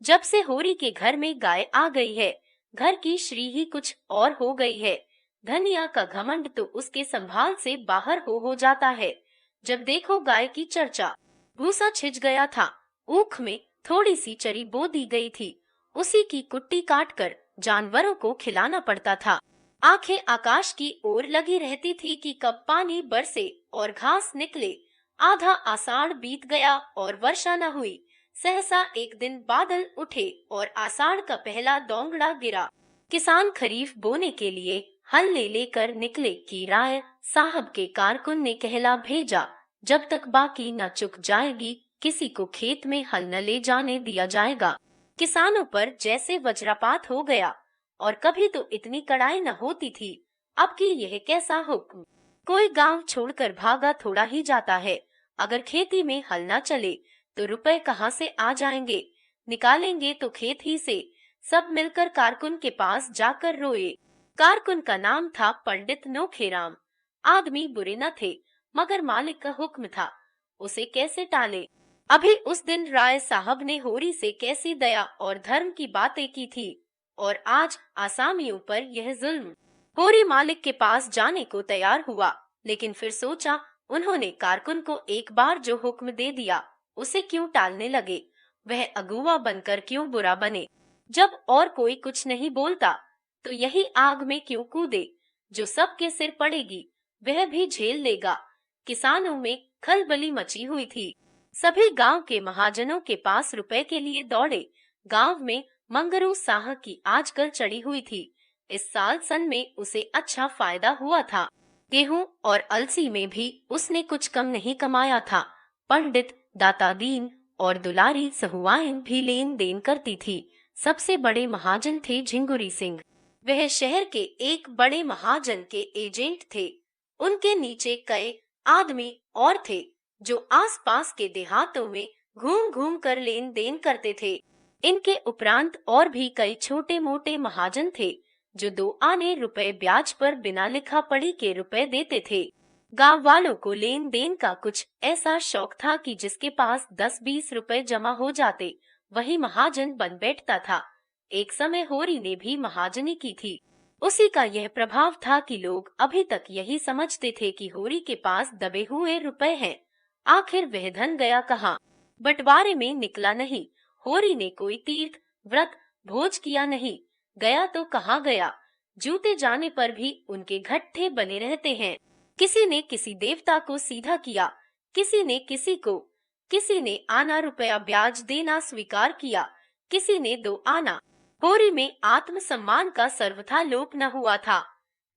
जब से होरी के घर में गाय आ गई है, घर की श्री ही कुछ और हो गई है। धनिया का घमंड तो उसके संभाल से बाहर हो जाता है। जब देखो गाय की चर्चा। भूसा छिज गया था, ऊख में थोड़ी सी चरी बो दी गई थी, उसी की कुट्टी काट कर जानवरों को खिलाना पड़ता था। आंखें आकाश की ओर लगी रहती थी कि कब पानी बरसे और घास निकले। आधा आषाढ़ बीत गया और वर्षा न हुई। सहसा एक दिन बादल उठे और आषाढ़ का पहला दोंगड़ा गिरा। किसान खरीफ बोने के लिए हल ले लेकर निकले कि राय साहब के कारकुन ने कहला भेजा, जब तक बाकी न चुक जाएगी किसी को खेत में हल न ले जाने दिया जाएगा। किसानों पर जैसे वज्रपात हो गया। और कभी तो इतनी कड़ाई न होती थी, अब की यह कैसा हुक्म। कोई गांव छोड़कर भागा थोड़ा ही जाता है। अगर खेती में हल न चले तो रुपए कहाँ से आ जाएंगे, निकालेंगे तो खेत ही से। सब मिलकर कारकुन के पास जाकर रोए। कारकुन का नाम था पंडित नोखेराम। आदमी बुरे न थे, मगर मालिक का हुक्म था, उसे कैसे टाले। अभी उस दिन राय साहब ने होरी से कैसी दया और धर्म की बातें की थी, और आज आसामियों पर यह जुल्म। होरी मालिक के पास जाने को तैयार हुआ, लेकिन फिर सोचा उन्होंने कारकुन को एक बार जो हुक्म दे दिया उसे क्यों टालने लगे। वह अगुआ बनकर क्यों बुरा बने। जब और कोई कुछ नहीं बोलता तो यही आग में क्यों कूदे। जो सबके सिर पड़ेगी वह भी झेल लेगा। किसानों में खलबली मची हुई थी। सभी गांव के महाजनों के पास रुपए के लिए दौड़े। गांव में मंगरू साह की आजकल चढ़ी हुई थी। इस साल सन में उसे अच्छा फायदा हुआ था। गेहूं और अलसी में भी उसने कुछ कम नहीं कमाया था। पंडित दाता दीन और दुलारी सहुआएं भी लेन देन करती थी। सबसे बड़े महाजन थे झिंगुरी सिंह। वह शहर के एक बड़े महाजन के एजेंट थे। उनके नीचे कई आदमी और थे जो आसपास के देहातों में घूम घूम कर लेन देन करते थे। इनके उपरांत और भी कई छोटे मोटे महाजन थे जो 2 आने रुपए ब्याज पर बिना लिखा पढ़ी के रुपए देते थे। गांव वालों को लेन देन का कुछ ऐसा शौक था कि जिसके पास 10-20 रुपए जमा हो जाते वही महाजन बन बैठता था। एक समय होरी ने भी महाजनी की थी। उसी का यह प्रभाव था कि लोग अभी तक यही समझते थे कि होरी के पास दबे हुए रुपए हैं। आखिर वह धन गया कहाँ? बंटवारे में निकला नहीं। होरी ने कोई तीर्थ व्रत भोज किया नहीं, गया तो कहाँ गया। जूते जाने पर भी उनके गट्ठे बने रहते हैं। किसी ने किसी देवता को सीधा किया, किसी ने किसी को, किसी ने आना रुपया ब्याज देना स्वीकार किया, किसी ने 2 आना। होरी में आत्मसम्मान का सर्वथा लोप न हुआ था।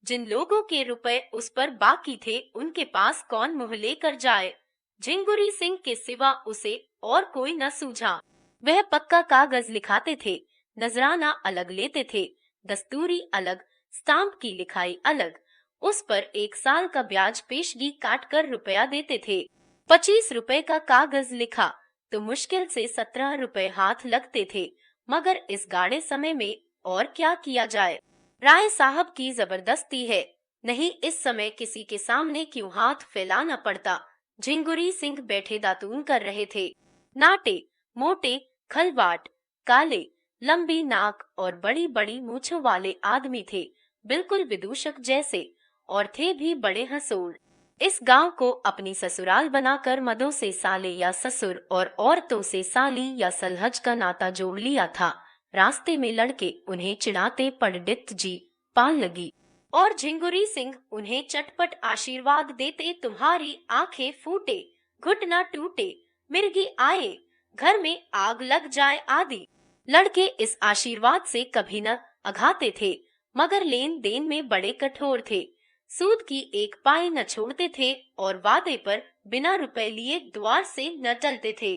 जिन लोगों के रुपए उस पर बाकी थे उनके पास कौन मुंह लेकर जाए। झिंगुरी सिंह के सिवा उसे और कोई न सूझा। वह पक्का कागज लिखाते थे, नजराना अलग लेते थे, दस्तूरी अलग, स्टाम्प की लिखाई अलग। उस पर 1 साल का ब्याज पेशगी काट कर रुपया देते थे। 25 रुपए का कागज लिखा तो मुश्किल से 17 रुपए हाथ लगते थे। मगर इस गाढ़े समय में और क्या किया जाए। राय साहब की जबरदस्ती है, नहीं इस समय किसी के सामने क्यों हाथ फैलाना पड़ता। झिंगुरी सिंह बैठे दातून कर रहे थे। नाटे मोटे खलवाट, काले, लंबी नाक और बड़ी बड़ी मूछों वाले आदमी थे, बिल्कुल विदूषक जैसे, और थे भी बड़े हंसोड़। इस गांव को अपनी ससुराल बनाकर मदों से साले या ससुर और औरतों से साली या सलहज का नाता जोड़ लिया था। रास्ते में लड़के उन्हें चिढ़ाते पंडित जी पाल लगी, और झिंगुरी सिंह उन्हें चटपट आशीर्वाद देते तुम्हारी आंखें फूटे, घुटना टूटे, मिर्गी आए, घर में आग लग जाए आदि। लड़के इस आशीर्वाद से कभी न अघाते थे, मगर लेन देन में बड़े कठोर थे। सूद की 1 पाई न छोड़ते थे और वादे पर बिना रुपए लिए द्वार से न टलते थे।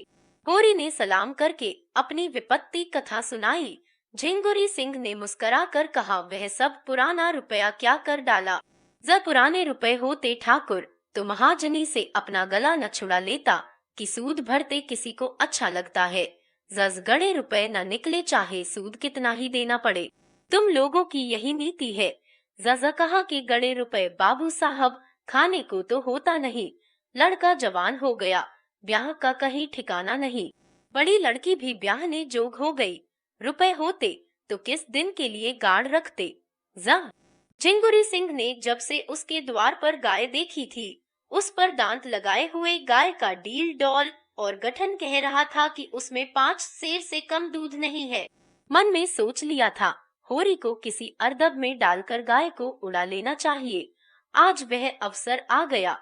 होरी ने सलाम करके अपनी विपत्ति कथा सुनाई। झिंगुरी सिंह ने मुस्करा कर कहा, वह सब पुराना रुपया क्या कर डाला। जब पुराने रुपए होते ठाकुर तो महाजनी से अपना गला न छुड़ा लेता कि सूद भरते किसी को अच्छा लगता है। जज गड़े रुपए न निकले चाहे सूद कितना ही देना पड़े। तुम लोगों की यही नीति है। जजा कहा कि गड़े रुपए बाबू साहब खाने को तो होता नहीं। लड़का जवान हो गया, ब्याह का कहीं ठिकाना नहीं। बड़ी लड़की भी ब्याहने जोग हो गई। रुपए होते तो किस दिन के लिए गाड़ रखते। जा झिंगुरी सिंह ने जब से उसके द्वार पर गाय देखी थी, उस पर दांत लगाए हुए गाय का डील डॉल और गठन कह रहा था कि उसमें 5 सेर से कम दूध नहीं है। मन में सोच लिया था, होरी को किसी अर्दब में डालकर गाय को उड़ा लेना चाहिए। आज वह अवसर आ गया।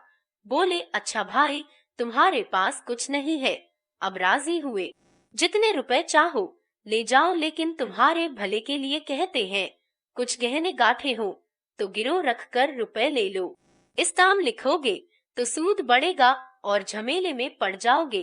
बोले, अच्छा भाई, तुम्हारे पास कुछ नहीं है। अब राजी हुए। जितने रुपए चाहो ले जाओ, लेकिन तुम्हारे भले के लिए कहते हैं। कुछ गहने गांठे हो तो गिरो रख कर रुपए ले लो। इस्ताम लिखोगे तो सूद बढ़ेगा और झमेले में पड़ जाओगे।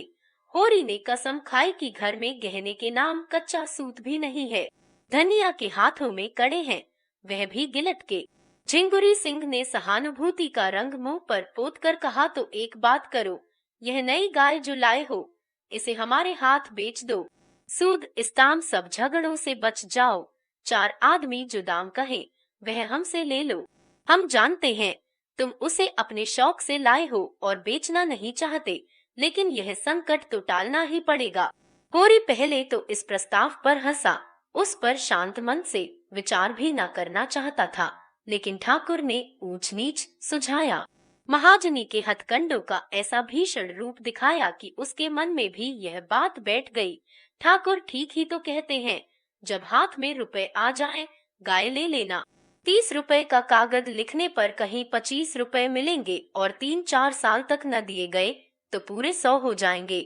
होरी ने कसम खाई कि घर में गहने के नाम कच्चा सूत भी नहीं है। धनिया के हाथों में कड़े हैं, वह भी गिलट के। झिंगुरी सिंह ने सहानुभूति का रंग मुंह पर पोत कर कहा, तो एक बात करो, यह नई गाय जो लाए हो, इसे हमारे हाथ बेच दो। सूद इस्ताम सब झगड़ों से बच जाओ। 4 आदमी जो दाम कहें वह हमसे ले लो। हम जानते हैं तुम उसे अपने शौक से लाए हो और बेचना नहीं चाहते, लेकिन यह संकट तो टालना ही पड़ेगा। होरी पहले तो इस प्रस्ताव पर हंसा, उस पर शांत मन से विचार भी न करना चाहता था, लेकिन ठाकुर ने ऊंच नीच सुझाया। महाजनी के हथकंडों का ऐसा भीषण रूप दिखाया कि उसके मन में भी यह बात बैठ गई। ठाकुर ठीक ही तो कहते हैं, जब हाथ में रुपए आ जाए गाय ले लेना। 30 रुपए का कागज लिखने पर कहीं 25 रुपए मिलेंगे और 3-4 साल तक न दिए गए तो पूरे 100 हो जाएंगे।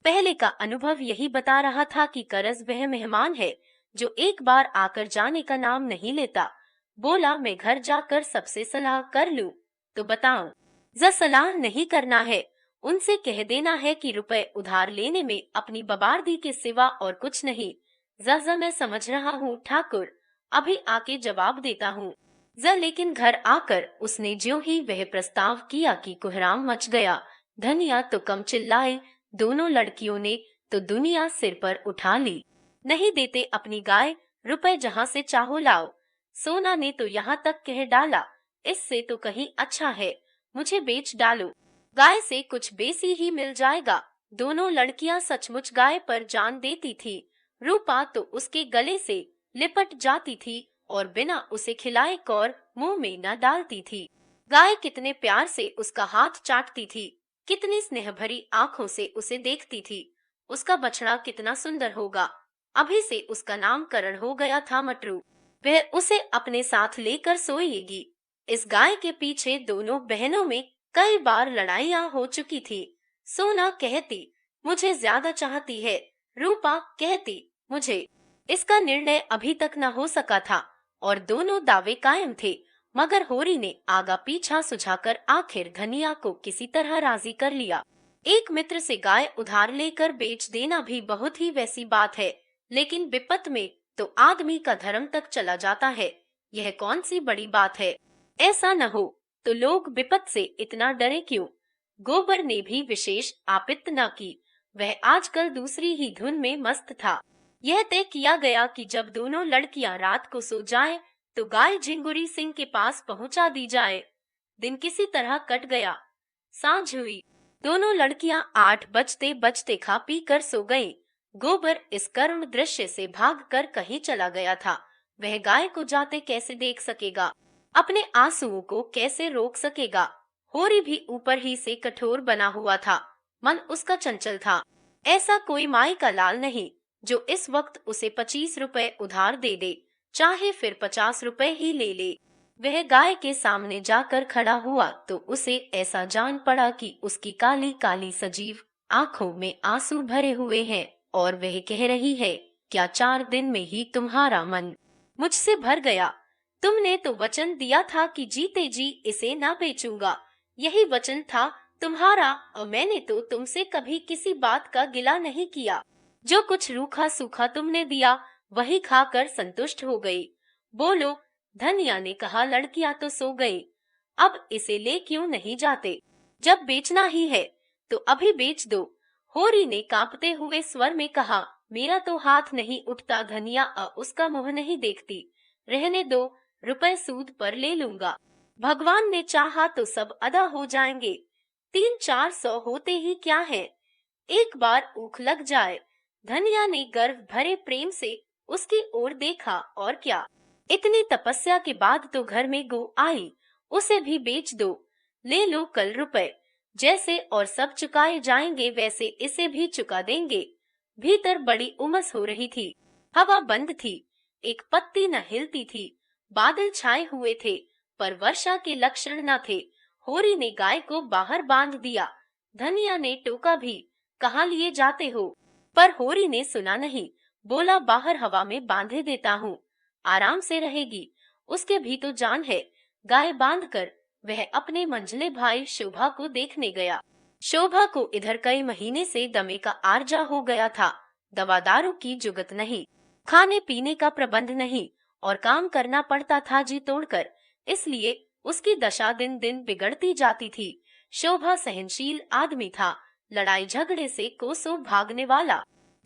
पहले का अनुभव यही बता रहा था कि कर्ज वह मेहमान है जो एक बार आकर जाने का नाम नहीं लेता। बोला, मैं घर जाकर सबसे सलाह कर लूं तो बताऊं। जा सलाह नहीं करना है, उनसे कह देना है कि रुपए उधार लेने में अपनी बबार्दी के सिवा और कुछ नहीं। जा मैं समझ रहा हूँ ठाकुर, अभी आके जवाब देता हूँ। लेकिन घर आकर उसने ज्यों ही वह प्रस्ताव किया कि कोहराम मच गया। धनिया तो कम चिल्लाए, दोनों लड़कियों ने तो दुनिया सिर पर उठा ली। नहीं देते अपनी गाय, रुपए जहाँ से चाहो लाओ। सोना ने तो यहाँ तक कह डाला, इससे तो कहीं अच्छा है मुझे बेच डालो, गाय से कुछ बेसी ही मिल जाएगा। दोनों लड़कियां सचमुच गाय पर जान देती थी। रूपा तो उसके गले से लिपट जाती थी और बिना उसे खिलाए कौर मुंह में न डालती थी। गाय कितने प्यार से उसका हाथ चाटती थी, कितनी स्नेह भरी आंखों से उसे देखती थी। उसका बछड़ा कितना सुंदर होगा। अभी से उसका नामकरण हो गया था मटरू। वह उसे अपने साथ लेकर सोएगी। इस गाय के पीछे दोनों बहनों में कई बार लड़ाइयाँ हो चुकी थी। सोना कहती मुझे ज्यादा चाहती है, रूपा कहती मुझे। इसका निर्णय अभी तक न हो सका था और दोनों दावे कायम थे, मगर होरी ने आगा पीछा सुझाकर आखिर धनिया को किसी तरह राजी कर लिया। एक मित्र से गाय उधार लेकर बेच देना भी बहुत ही वैसी बात है, लेकिन विपत में तो आदमी का धर्म तक चला जाता है। यह कौन सी बड़ी बात है। ऐसा न हो तो लोग विपत से इतना डरे क्यों। गोबर ने भी विशेष आपित्त न की, वह आजकल दूसरी ही धुन में मस्त था। यह तय किया गया कि जब दोनों लड़कियां रात को सो जाएं, तो गाय झिंगुरी सिंह के पास पहुंचा दी जाए। दिन किसी तरह कट गया। सांझ हुई। दोनों लड़कियां 8 बजते बजते खा पी कर सो गईं। गोबर इस करुण दृश्य से भागकर कहीं चला गया था। वह गाय को जाते कैसे देख सकेगा, अपने आंसुओं को कैसे रोक सकेगा। होरी भी ऊपर ही से कठोर बना हुआ था, मन उसका चंचल था। ऐसा कोई माई का लाल नहीं जो इस वक्त उसे 25 रुपए उधार दे दे, चाहे फिर 50 रुपए ही ले ले। वह गाय के सामने जाकर खड़ा हुआ तो उसे ऐसा जान पड़ा कि उसकी काली काली सजीव आंखों में आंसू भरे हुए हैं और वह कह रही है, क्या 4 दिन में ही तुम्हारा मन मुझसे भर गया। तुमने तो वचन दिया था कि जीते जी इसे ना बेचूंगा। यही वचन था तुम्हारा और मैंने तो तुमसे कभी किसी बात का गिला नहीं किया। जो कुछ रूखा सूखा तुमने दिया वही खाकर संतुष्ट हो गई। बोलो, धनिया ने कहा। लड़कियां तो सो गई, अब इसे ले क्यों नहीं जाते। जब बेचना ही है तो अभी बेच दो। होरी ने कांपते हुए स्वर में कहा, मेरा तो हाथ नहीं उठता। धनिया उसका मुंह नहीं देखती। रहने दो, रुपए सूद पर ले लूंगा। भगवान ने चाहा तो सब अदा हो जाएंगे। 300-400 होते ही क्या है, एक बार ऊख लग जाए धनिया ने गर्व भरे प्रेम से उसकी ओर देखा। और क्या, इतनी तपस्या के बाद तो घर में गो आई, उसे भी बेच दो, ले लो कल रुपए, जैसे और सब चुकाए जाएंगे वैसे इसे भी चुका देंगे। भीतर बड़ी उमस हो रही थी, हवा बंद थी, एक पत्ती न हिलती थी। बादल छाए हुए थे पर वर्षा के लक्षण न थे। होरी ने गाय को बाहर बांध दिया। धनिया ने टोका भी, कहाँ लिए जाते हो? पर होरी ने सुना नहीं, बोला बाहर हवा में बांधे देता हूँ, आराम से रहेगी, उसके भी तो जान है। गाय बांधकर वह अपने मंझले भाई शोभा को देखने गया। शोभा को इधर कई महीने से दमे का आर्जा हो गया था। दवा दारू की जुगत नहीं, खाने पीने का प्रबंध नहीं और काम करना पड़ता था जी तोड़कर, इसलिए उसकी दशा दिन दिन बिगड़ती जाती थी। शोभा सहनशील आदमी था, लड़ाई झगड़े से कोसों भागने वाला,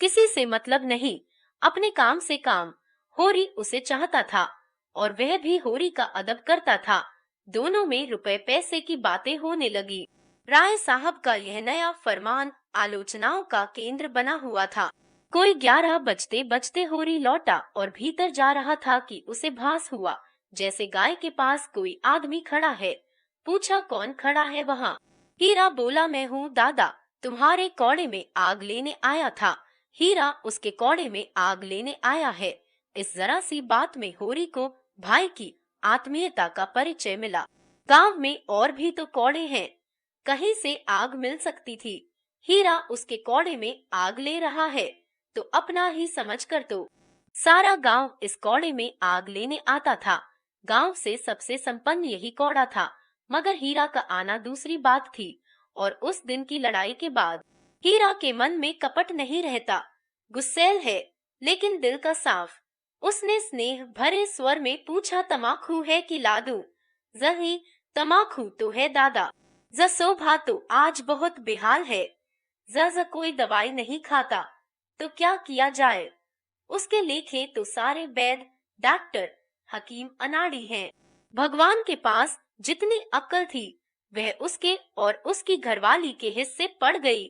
किसी से मतलब नहीं, अपने काम से काम। होरी उसे चाहता था और वह भी होरी का अदब करता था। दोनों में रुपए पैसे की बातें होने लगी। राय साहब का यह नया फरमान आलोचनाओं का केंद्र बना हुआ था। कोई 11 बजते बजते होरी लौटा और भीतर जा रहा था कि उसे भास हुआ जैसे गाय के पास कोई आदमी खड़ा है। पूछा, कौन खड़ा है वहाँ? हीरा बोला, मैं हूँ दादा, तुम्हारे कौड़े में आग लेने आया था। हीरा उसके कौड़े में आग लेने आया है। इस जरा सी बात में होरी को भाई की आत्मीयता का परिचय मिला। गांव में और भी तो कौड़े हैं, कहीं से आग मिल सकती थी। हीरा उसके कौड़े में आग ले रहा है तो अपना ही समझकर तो सारा गांव इस कौड़े में आग लेने आता था। गांव से सबसे संपन्न यही कौड़ा था, मगर हीरा का आना दूसरी बात थी। और उस दिन की लड़ाई के बाद हीरा के मन में कपट नहीं रहता। गुस्सैल है लेकिन दिल का साफ। उसने स्नेह भरे स्वर में पूछा, तमाकू है कि ला दूं? जही, तमाकू तो है दादा। शोभा तो आज बहुत बेहाल है। कोई दवाई नहीं खाता तो क्या किया जाए? उसके लेखे तो सारे वैद, डॉक्टर, हकीम अनाड़ी हैं। भगवान के पास जितनी अक्ल थी वह उसके और उसकी घरवाली के हिस्से पड़ गई।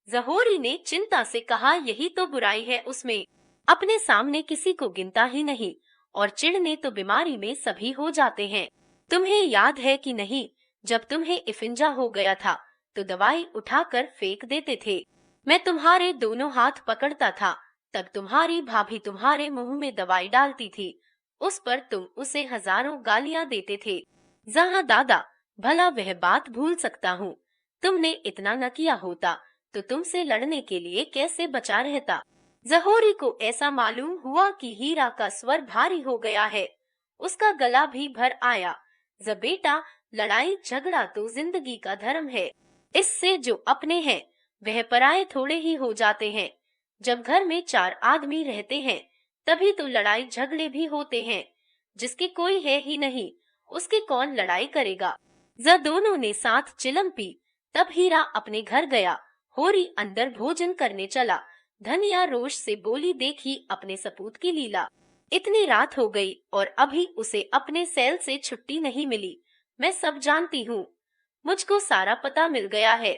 जहोरी ने चिंता से कहा, यही तो बुराई है उसमें, अपने सामने किसी को गिनता ही नहीं और चिढ़ने तो बीमारी में सभी हो जाते हैं। तुम्हें याद है कि नहीं, जब तुम्हें इफिंजा हो गया था तो दवाई उठाकर फेंक देते थे। मैं तुम्हारे दोनों हाथ पकड़ता था, तब तुम्हारी भाभी तुम्हारे मुंह में दवाई डालती थी, उस पर तुम उसे हजारों गालियां देते थे। जहाँ दादा, भला वह बात भूल सकता हूँ, तुमने इतना न किया होता तो तुमसे लड़ने के लिए कैसे बचा रहता। जहोरी को ऐसा मालूम हुआ कि हीरा का स्वर भारी हो गया है, उसका गला भी भर आया। बेटा, लड़ाई झगड़ा तो जिंदगी का धर्म है, इससे जो अपने हैं वह पराये थोड़े ही हो जाते हैं। जब घर में 4 आदमी रहते हैं तभी तो लड़ाई झगड़े भी होते हैं, जिसके कोई है ही नहीं उसके कौन लड़ाई करेगा। दोनों ने साथ चिलम पी, तब हीरा अपने घर गया, होरी अंदर भोजन करने चला। धनिया रोष से बोली, देखी अपने सपूत की लीला, इतनी रात हो गई और अभी उसे अपने सेल से छुट्टी नहीं मिली। मैं सब जानती हूँ, मुझको सारा पता मिल गया है।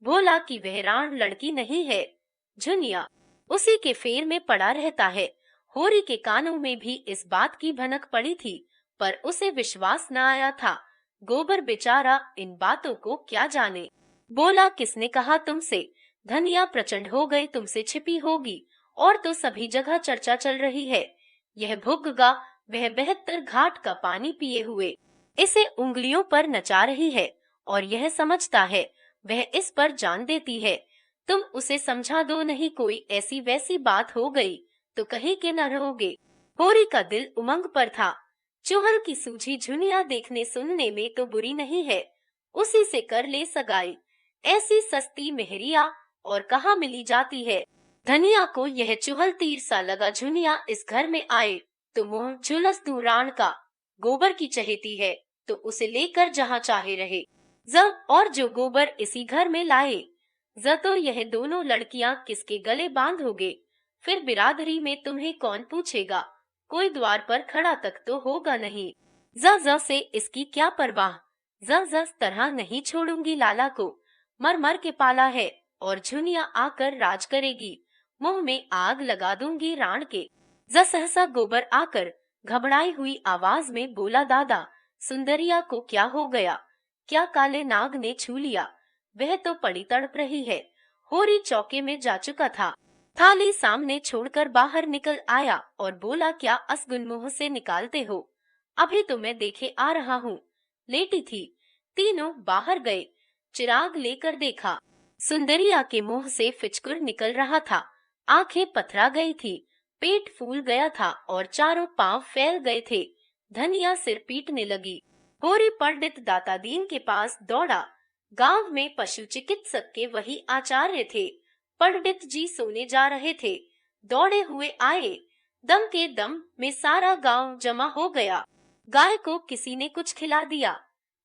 बोला कि वह राण लड़की नहीं है, झुनिया उसी के फेर में पड़ा रहता है। होरी के कानों में भी इस बात की भनक पड़ी थी पर उसे विश्वास न आया था। गोबर बेचारा इन बातों को क्या जाने। बोला, किसने कहा तुमसे? धनिया प्रचंड हो गई, तुमसे छिपी होगी, और तो सभी जगह चर्चा चल रही है। यह भुग्गा वह 72 घाट का पानी पिए हुए इसे उंगलियों पर नचा रही है और यह समझता है वह इस पर जान देती है। तुम उसे समझा दो, नहीं कोई ऐसी वैसी बात हो गई तो कहीं के न रहोगे। होरी का दिल उमंग पर था। चूहल की सूझी झुनिया देखने सुनने में तो बुरी नहीं है, उसी से कर ले सगाई। ऐसी सस्ती मेहरिया और कहाँ मिली जाती है। धनिया को यह चुहल तीर सा लगा, झुनिया इस घर में आए तो मुंह झुलस दूं राण का। गोबर की चहेती है तो उसे लेकर जहाँ चाहे रहे। और जो गोबर इसी घर में लाए, तो यह दोनों लड़कियां किसके गले बांधोगे? फिर बिरादरी में तुम्हें कौन पूछेगा? कोई द्वार पर खड़ा तक तो होगा नहीं। से इसकी क्या परवाह, तरह नहीं छोड़ूंगी लाला को, मर मर के पाला है और झुनिया आकर राज करेगी। मुंह में आग लगा दूंगी राण के। ज सहसा गोबर आकर घबराई हुई आवाज में बोला, दादा सुंदरिया को क्या हो गया? क्या काले नाग ने छू लिया? वह तो पड़ी तड़प रही है। होरी चौके में जा चुका था, थाली सामने छोड़कर बाहर निकल आया और बोला, क्या असगुन मुंह से निकालते हो? अभी तो मैं देखे आ रहा हूँ। लेटी थी। तीनों बाहर गए। चिराग लेकर देखा, सुंदरिया के मुंह से फिचकुर निकल रहा था। आंखें पथरा गई थी, पेट फूल गया था और चारों पांव फैल गए थे। धनिया सिर पीटने लगी। होरी पंडित दातादीन के पास दौड़ा। गांव में पशु चिकित्सक के वही आचार्य थे। पंडित जी सोने जा रहे थे, दौड़े हुए आए। दम के दम में सारा गांव जमा हो गया। गाय को किसी ने कुछ खिला दिया।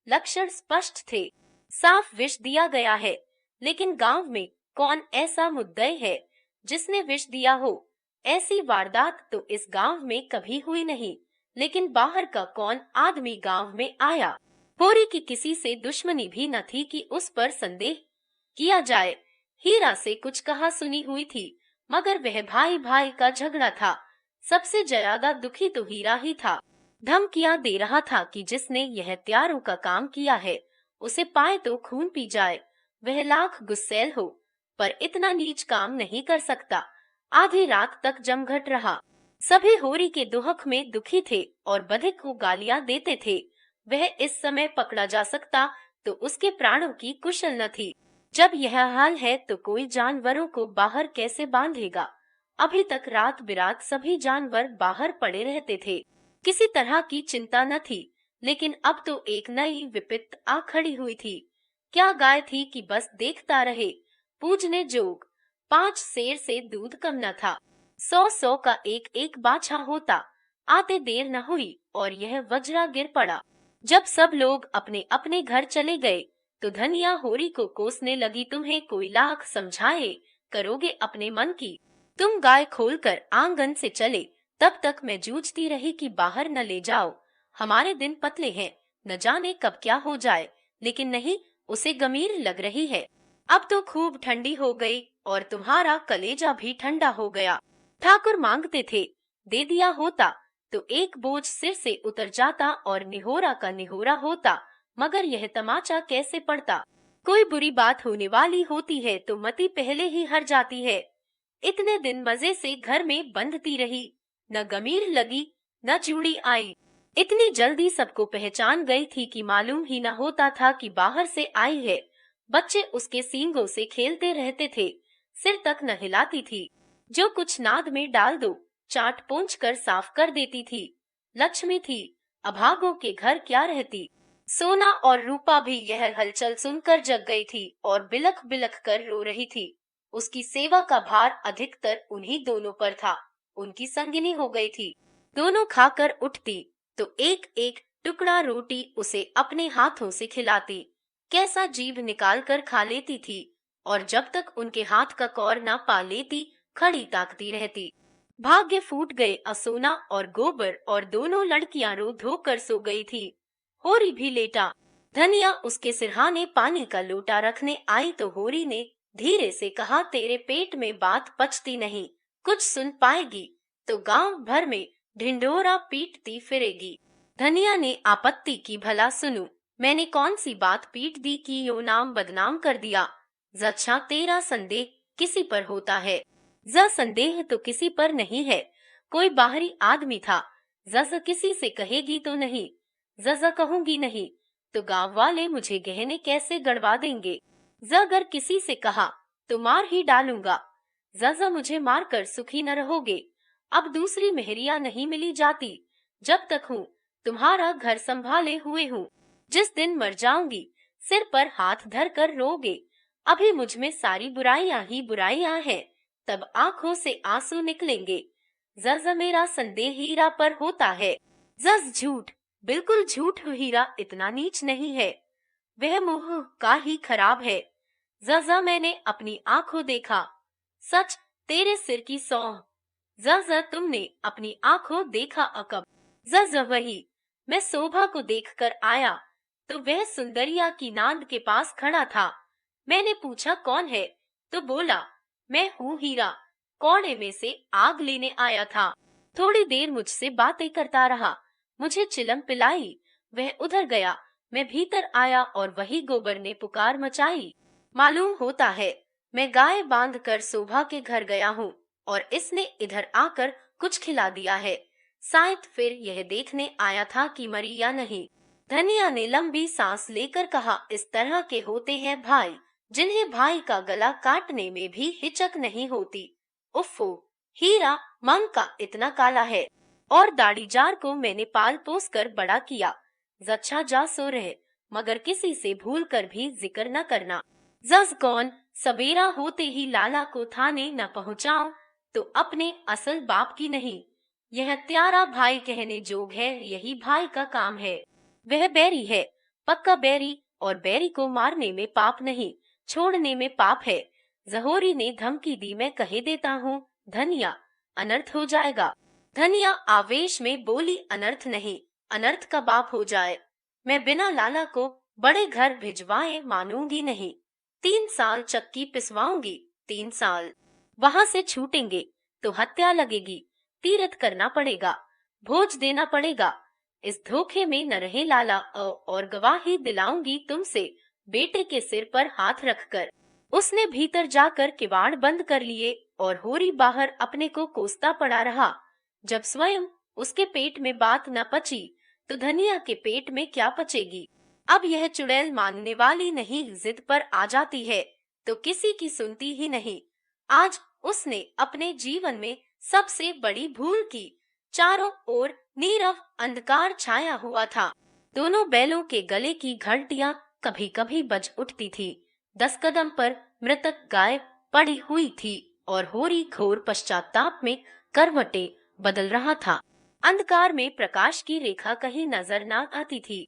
लक्षण स्पष्ट थे, साफ विष दिया गया है। लेकिन गांव में कौन ऐसा मुद्दई है जिसने विष दिया हो? ऐसी वारदात तो इस गांव में कभी हुई नहीं। लेकिन बाहर का कौन आदमी गांव में आया? होरी की किसी से दुश्मनी भी न थी कि उस पर संदेह किया जाए। हीरा से कुछ कहा सुनी हुई थी, मगर वह भाई भाई का झगड़ा था। सबसे ज्यादा दुखी तो हीरा ही था। धमकियां दे रहा था कि जिसने यह हत्यारों का काम किया है उसे पाए तो खून पी जाए। वह लाख गुस्सैल हो पर इतना नीच काम नहीं कर सकता। आधी रात तक जमघट रहा। सभी होरी के दुहक में दुखी थे और बधिक को गालियां देते थे। वह इस समय पकड़ा जा सकता तो उसके प्राणों की कुशल न थी। जब यह हाल है तो कोई जानवरों को बाहर कैसे बांधेगा? अभी तक रात बिरात सभी जानवर बाहर पड़े रहते थे, किसी तरह की चिंता न थी। लेकिन अब तो एक नई विपत्ति आ खड़ी हुई थी। क्या गाय थी कि बस देखता रहे? पूजने जोग 5 सेर से दूध कम न था। 100 का एक एक बाछा होता। आते देर न हुई और यह वज्रा गिर पड़ा। जब सब लोग अपने अपने घर चले गए तो धनिया होरी को कोसने लगी, तुम्हें कोई लाख समझाए करोगे अपने मन की? तुम गाय खोलकर आंगन से चले, तब तक मैं जूझती रही कि बाहर न ले जाओ, हमारे दिन पतले हैं, न जाने कब क्या हो जाए। लेकिन नहीं, उसे गमीर लग रही है। अब तो खूब ठंडी हो गई और तुम्हारा कलेजा भी ठंडा हो गया। ठाकुर मांगते थे, दे दिया होता तो एक बोझ सिर से उतर जाता और निहोरा का निहोरा होता। मगर यह तमाचा कैसे पड़ता? कोई बुरी बात होने वाली होती है तो मती पहले ही हर जाती है। इतने दिन मजे से घर में बंधती रही, न गमीर लगी न चूड़ी आई। इतनी जल्दी सबको पहचान गई थी कि मालूम ही न होता था कि बाहर से आई है। बच्चे उसके सींगों से खेलते रहते थे, सिर तक न हिलाती थी। जो कुछ नाद में डाल दो चाट पोंछ कर साफ कर देती थी। लक्ष्मी थी, अभागों के घर क्या रहती। सोना और रूपा भी यह हलचल सुनकर जग गई थी और बिलख बिलख कर रो रही थी। उसकी सेवा का भार अधिकतर उन्हीं दोनों पर था। उनकी संगिनी हो गई थी। दोनों खाकर उठती तो एक एक टुकड़ा रोटी उसे अपने हाथों से खिलाती। कैसा जीभ निकाल कर खा लेती थी और जब तक उनके हाथ का कौर न पा लेती खड़ी ताकती रहती। भाग्य फूट गए। असोना और गोबर और दोनों लड़कियां रो धोकर सो गई थी। होरी भी लेटा। धनिया उसके सिरहाने पानी का लोटा रखने आई तो होरी ने धीरे से कहा, तेरे पेट में बात पचती नहीं, कुछ सुन पाएगी तो गांव भर में ढिंढोरा पीटती फिरेगी। धनिया ने आपत्ति की, भला सुनू, मैंने कौन सी बात पीट दी कि यो नाम बदनाम कर दिया? अच्छा, तेरा संदेह किसी पर होता है? ज संदेह तो किसी पर नहीं है, कोई बाहरी आदमी था। ज किसी से कहेगी तो नहीं? ज कहूंगी नहीं तो गांव वाले मुझे गहने कैसे गड़वा देंगे। ज अगर किसी से कहा तो मार ही डालूंगा। ज मुझे मारकर सुखी न रहोगे। अब दूसरी मेहरिया नहीं मिली जाती। जब तक हूँ तुम्हारा घर संभाले हुए हूँ। जिस दिन मर जाऊंगी सिर पर हाथ धर कर रोगे। अभी मुझ में सारी बुराइयां ही बुराइयां हैं, तब आंखों से आंसू निकलेंगे। ज मेरा संदेह हीरा पर होता है। जज झूठ, बिल्कुल झूठ। हीरा इतना नीच नहीं है, वह मुंह का ही खराब है। ज मैंने अपनी आंखों देखा, सच तेरे सिर की सौंह। ज तुमने अपनी आंखों देखा अकब। ज वही, मैं शोभा को देखकर आया तो वह सुंदरिया की नांद के पास खड़ा था। मैंने पूछा कौन है तो बोला, मैं हूँ हीरा। कोने में से आग लेने आया था। थोड़ी देर मुझसे बातें करता रहा, मुझे चिलम पिलाई, वह उधर गया। मैं भीतर आया और वही गोबर ने पुकार मचाई। मालूम होता है मैं गाय बांध कर शोभा के घर गया हूँ और इसने इधर आकर कुछ खिला दिया है। शायद फिर यह देखने आया था कि मरी या नहीं। धनिया ने लंबी सांस लेकर कहा, इस तरह के होते हैं भाई, जिन्हें भाई का गला काटने में भी हिचक नहीं होती। उफ़ो, हीरा मांग का इतना काला है। और दाढ़ीजार को मैंने पाल पोस कर बड़ा किया। जच्छा जा सो रहे, मगर किसी से भूल कर भी जिक्र न करना। जज कौन, सवेरा होते ही लाला को थाने न पहुँचाऊं तो अपने असल बाप की नहीं। यह त्यारा भाई कहने जोग है, यही भाई का काम है। वह बैरी है, पक्का बैरी, और बैरी को मारने में पाप नहीं, छोड़ने में पाप है। जहोरी ने धमकी दी, मैं कहे देता हूँ धनिया, अनर्थ हो जाएगा। धनिया आवेश में बोली, अनर्थ नहीं, अनर्थ का बाप हो जाए। मैं बिना लाला को बड़े घर भिजवाए मानूंगी नहीं। 3 साल चक्की पिसवाऊंगी, 3 साल। वहां से छूटेंगे तो हत्या लगेगी, तीरथ करना पड़ेगा, भोज देना पड़ेगा। इस धोखे में न रहे लाला। और गवाही दिलाऊंगी तुमसे, बेटे के सिर पर हाथ रखकर। उसने भीतर जाकर किवाड़ बंद कर लिए और होरी बाहर अपने को कोसता पड़ा रहा। जब स्वयं उसके पेट में बात न पची तो धनिया के पेट में क्या पचेगी। अब यह चुड़ैल मानने वाली नहीं, जिद पर आ जाती है तो किसी की सुनती ही नहीं। आज उसने अपने जीवन में सबसे बड़ी भूल की। चारों ओर नीरव अंधकार छाया हुआ था। दोनों बैलों के गले की घंटियां कभी कभी बज उठती थी। 10 कदम पर मृतक गाय पड़ी हुई थी और होरी घोर पश्चाताप में करवटें बदल रहा था। अंधकार में प्रकाश की रेखा कहीं नजर न आती थी।